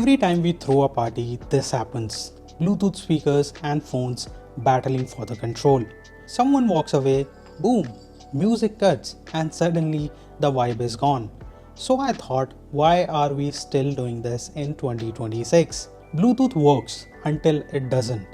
Every time we throw a party, this happens. Bluetooth speakers and phones battling for the control. Someone walks away, boom, music cuts, and suddenly the vibe is gone. So I thought, why are we still doing this in 2026? Bluetooth works until it doesn't.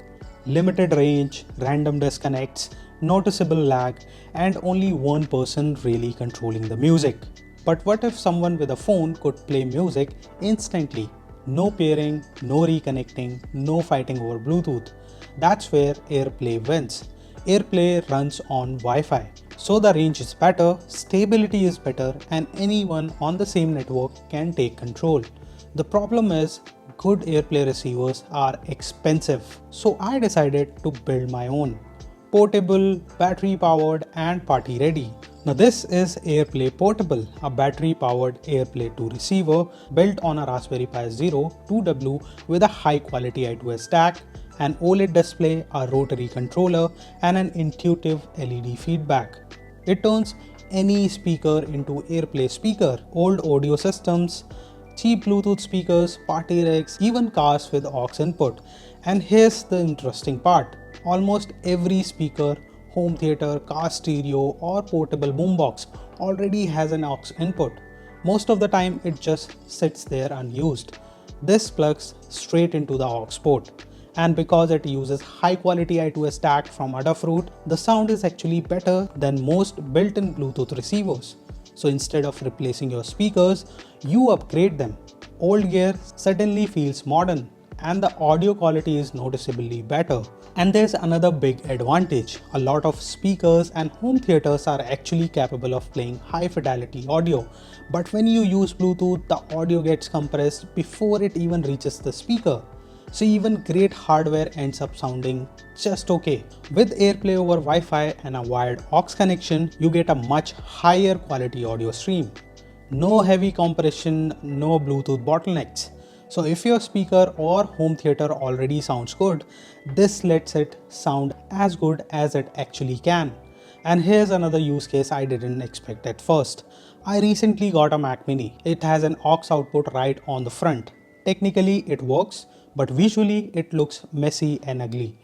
Limited range, random disconnects, noticeable lag, and only one person really controlling the music. But what if someone with a phone could play music instantly? No pairing, no reconnecting, no fighting over Bluetooth. That's where AirPlay wins. AirPlay runs on Wi-Fi, so the range is better, stability is better, and anyone on the same network can take control. The problem is, good AirPlay receivers are expensive, so I decided to build my own. Portable, battery powered, and party ready. Now this is AirPlayPortable, a battery powered AirPlay 2 receiver built on a Raspberry Pi Zero 2W with a high quality I2S DAC, an OLED display, a rotary controller, and an intuitive LED feedback. It turns any speaker into AirPlay speaker, old audio systems, cheap Bluetooth speakers, party rigs, even cars with aux input. And here's the interesting part. Almost every speaker, home theater, car stereo, or portable boombox already has an aux input. Most of the time it just sits there unused. This plugs straight into the aux port. And because it uses high quality I2S DAC from Adafruit, the sound is actually better than most built-in Bluetooth receivers. So instead of replacing your speakers, you upgrade them. Old gear suddenly feels modern, and the audio quality is noticeably better. And there's another big advantage. A lot of speakers and home theaters are actually capable of playing high fidelity audio. But when you use Bluetooth, the audio gets compressed before it even reaches the speaker. So even great hardware ends up sounding just okay. With AirPlay over Wi-Fi and a wired aux connection, you get a much higher quality audio stream. No heavy compression, no Bluetooth bottlenecks. So if your speaker or home theater already sounds good, this lets it sound as good as it actually can. And here's another use case I didn't expect at first. I recently got a Mac Mini. It has an aux output right on the front. Technically it works, but visually it looks messy and ugly.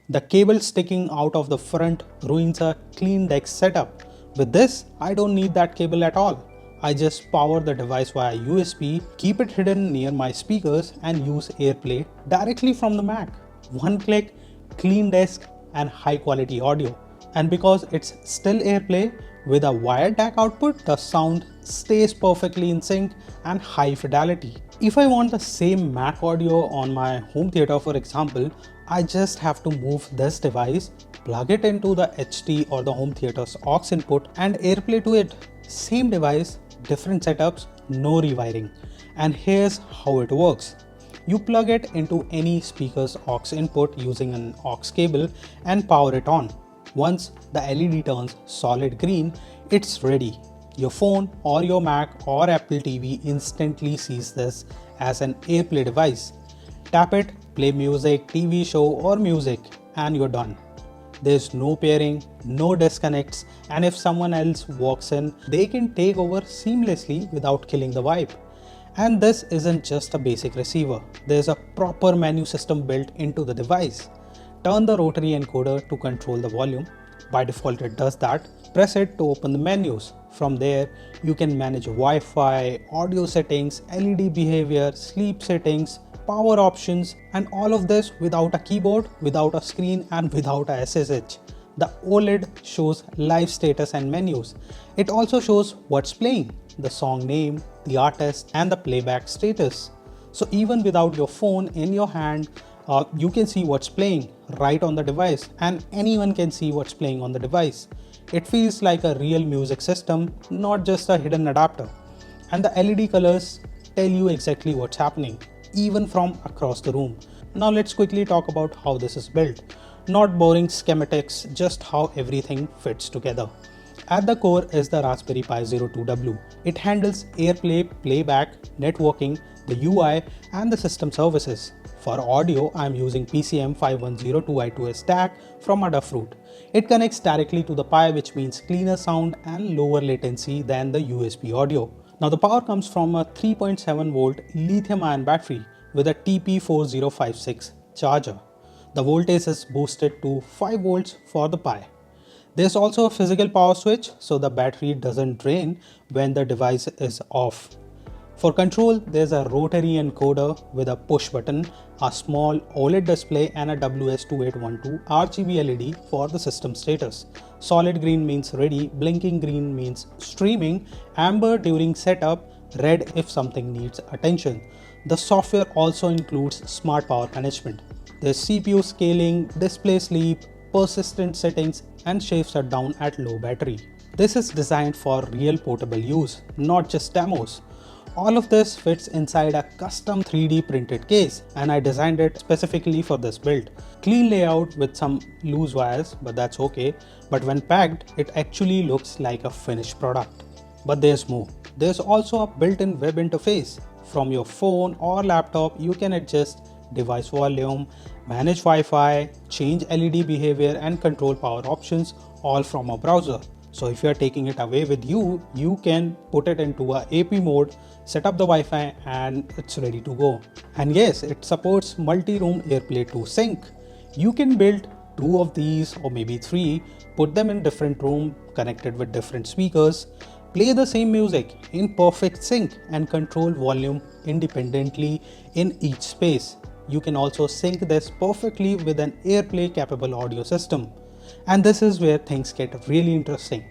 The cable sticking out of the front ruins a clean DeX setup. With this, I don't need that cable at all. I just power the device via USB, keep it hidden near my speakers, and use AirPlay directly from the Mac. One click, clean desk, and high quality audio. And because it's still AirPlay, with a wired DAC output, the sound stays perfectly in sync and high fidelity. If I want the same Mac audio on my home theater, for example, I just have to move this device, plug it into the HT or the home theater's aux input, and AirPlay to it. Same device, different setups, no rewiring. And here's how it works. You plug it into any speaker's aux input using an aux cable and power it on. Once the LED turns solid green, it's ready. Your phone or your Mac or Apple TV instantly sees this as an AirPlay device. Tap it, play music, TV show or music, and you're done. There's no pairing, no disconnects, and if someone else walks in, they can take over seamlessly without killing the vibe. And this isn't just a basic receiver. There's a proper menu system built into the device. Turn the rotary encoder to control the volume. By default it does that. Press it to open the menus. From there, you can manage Wi-Fi, audio settings, LED behavior, sleep settings, power options, and all of this without a keyboard, without a screen, and without a SSH. The OLED shows live status and menus. It also shows what's playing, the song name, the artist, and the playback status. So even without your phone in your hand, you can see what's playing right on the device, and anyone can see what's playing on the device. It feels like a real music system, not just a hidden adapter. And the LED colors tell you exactly what's happening, even from across the room. Now let's quickly talk about how this is built. Not boring schematics, just how everything fits together. At the core is the Raspberry Pi Zero 2W. It handles AirPlay, playback, networking, the UI, and the system services. For audio, I am using PCM5102 I2S DAC from Adafruit. It connects directly to the Pi, which means cleaner sound and lower latency than the USB audio. Now the power comes from a 3.7 volt lithium ion battery, with a TP4056 charger. The voltage is boosted to 5 volts for the Pi. There's also a physical power switch so the battery doesn't drain when the device is off. For control, there's a rotary encoder with a push button, a small OLED display and a WS2812 RGB LED for the system status. Solid green means ready, blinking green means streaming, amber during setup, red if something needs attention. The software also includes smart power management. There's CPU scaling, display sleep, persistent settings and safe shutdown at low battery. This is designed for real portable use, not just demos. All of this fits inside a custom 3D printed case and I designed it specifically for this build. Clean layout with some loose wires, but that's okay. But when packed, it actually looks like a finished product. But there's more. There's also a built-in web interface. From your phone or laptop, you can adjust device volume, manage Wi-Fi, change LED behavior and control power options all from a browser. So if you are taking it away with you, you can put it into a AP mode, set up the Wi-Fi and it's ready to go. And yes, it supports multi-room AirPlay 2 sync. You can build 2 of these or maybe 3, put them in different rooms connected with different speakers, play the same music in perfect sync and control volume independently in each space. You can also sync this perfectly with an AirPlay capable audio system. And this is where things get really interesting.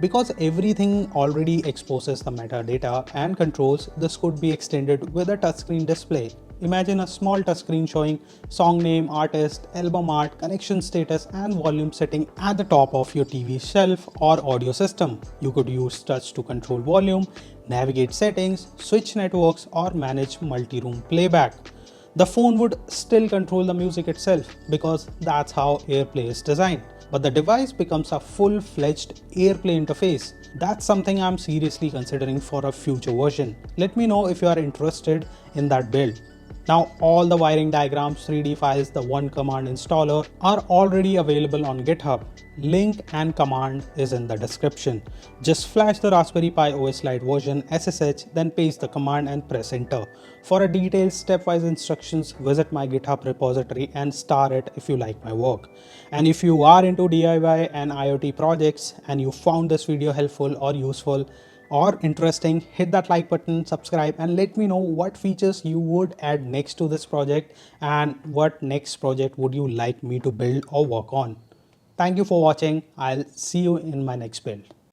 Because everything already exposes the metadata and controls, this could be extended with a touchscreen display. Imagine a small touchscreen showing song name, artist, album art, connection status and volume setting at the top of your TV shelf or audio system. You could use touch to control volume, navigate settings, switch networks or manage multi-room playback. The phone would still control the music itself because that's how AirPlay is designed. But the device becomes a full-fledged AirPlay interface. That's something I'm seriously considering for a future version. Let me know if you are interested in that build. Now all the wiring diagrams, 3D files, the one command installer are already available on GitHub. Link and command is in the description. Just flash the Raspberry Pi OS Lite version SSH, then paste the command and press enter. For a detailed stepwise instructions, visit my GitHub repository and star it if you like my work. And if you are into DIY and IoT projects and you found this video helpful or useful, or interesting, hit that like button, subscribe and let me know what features you would add next to this project and what next project would you like me to build or work on. Thank you for watching. I'll see you in my next build.